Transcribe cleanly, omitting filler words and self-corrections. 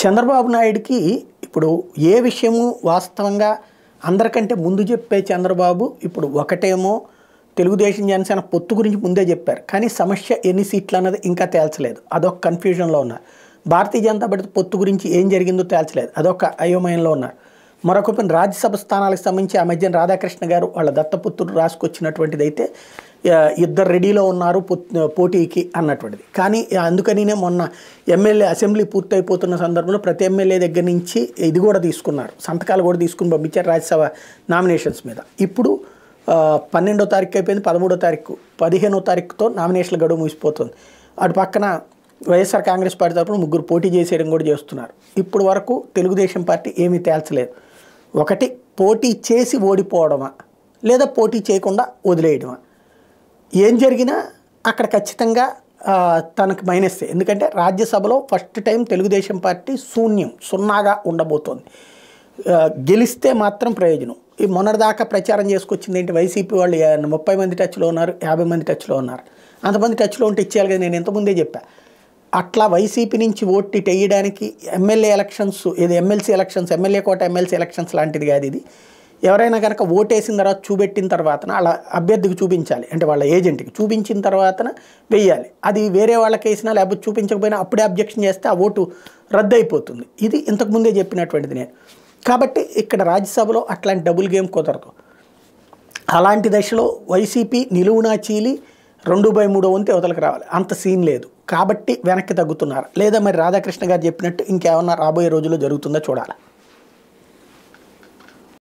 చంద్రబాబు నాయుడికి ఇప్పుడు ఏ విషయము వాస్తవంగా అందరికంటే ముందు చెప్పే చంద్రబాబు ఇప్పుడు ఒకటేమో తెలుగుదేశం జనసేన పొత్తు గురించి ముందే చెప్పారు. కానీ సమస్య ఎన్ని సీట్లు అన్నది ఇంకా తేల్చలేదు. అదొక కన్ఫ్యూజన్లో ఉన్నారు. భారతీయ జనతా పార్టీ పొత్తు గురించి ఏం జరిగిందో తేల్చలేదు. అదొక అయోమయంలో ఉన్నారు. మరొక పని రాజ్యసభ స్థానాలకు సంబంధించి ఆ మధ్యన రాధాకృష్ణ గారు వాళ్ళ దత్తపుత్రుడు రాసుకొచ్చినటువంటిది అయితే ఇద్దరు రెడీలో ఉన్నారు పోటీకి అన్నటువంటిది. కానీ అందుకనినే మొన్న ఎమ్మెల్యే అసెంబ్లీ పూర్తయిపోతున్న సందర్భంలో ప్రతి ఎమ్మెల్యే దగ్గర నుంచి ఇది కూడా తీసుకున్నారు, సంతకాలు కూడా తీసుకుని పంపించారు రాజ్యసభ నామినేషన్స్ మీద. ఇప్పుడు 12వ తారీఖు అయిపోయింది, 13వ తారీఖు 15వ తారీఖుతో నామినేషన్ల గడువు ముగిసిపోతుంది. అటు పక్కన వైఎస్ఆర్ కాంగ్రెస్ పార్టీ తరఫున 3 పోటీ చేసేయడం కూడా చేస్తున్నారు. ఇప్పుడు వరకు తెలుగుదేశం పార్టీ ఏమీ తేల్చలేదు. ఒకటి పోటీ చేసి ఓడిపోవడమా లేదా పోటీ చేయకుండా వదిలేయడమా, ఏం జరిగినా అక్కడ ఖచ్చితంగా తనకు మైనస్సే. ఎందుకంటే రాజ్యసభలో ఫస్ట్ టైం తెలుగుదేశం పార్టీ సున్నాగా ఉండబోతోంది. గెలిస్తే మాత్రం ప్రయోజనం. ఈ మొన్నటిదాకా ప్రచారం చేసుకొచ్చింది ఏంటి, వైసీపీ వాళ్ళు 30 మంది టచ్లో ఉన్నారు, 50 మంది టచ్లో ఉన్నారు. అంతమంది టచ్లో ఉంటే ఇచ్చేయాలి కదా. నేను ఇంతకుముందే చెప్పా, అట్లా వైసీపీ నుంచి ఓటు వేయడానికి ఎమ్మెల్యే ఎలక్షన్స్, ఇది ఎమ్మెల్సీ ఎలక్షన్స్, ఎమ్మెల్యే కోట ఎమ్మెల్సీ ఎలక్షన్స్ లాంటిది కాదు ఇది. ఎవరైనా కనుక ఓటేసిన తర్వాత చూపెట్టిన తర్వాత అలా అభ్యర్థికి చూపించాలి, అంటే వాళ్ళ ఏజెంట్కి చూపించిన తర్వాత వెయ్యాలి. అది వేరే వాళ్ళకి వేసినా లేకపోతే చూపించకపోయినా అప్పుడే అబ్జెక్షన్ చేస్తే ఆ ఓటు రద్దు అయిపోతుంది. ఇది ఇంతకుముందే చెప్పినటువంటిది నేను. కాబట్టి ఇక్కడ రాజ్యసభలో అట్లాంటి డబుల్ గేమ్ కుదరదు. అలాంటి దశలో వైసీపీ నిలువునా చీలి 2/3 వంతు అవతలకు రావాలి, అంత సీన్ లేదు. కాబట్టి వెనక్కి తగ్గుతున్నారు. లేదా మరి రాధాకృష్ణ గారు చెప్పినట్టు ఇంకేమన్నా రాబోయే రోజుల్లో జరుగుతుందో చూడాలి.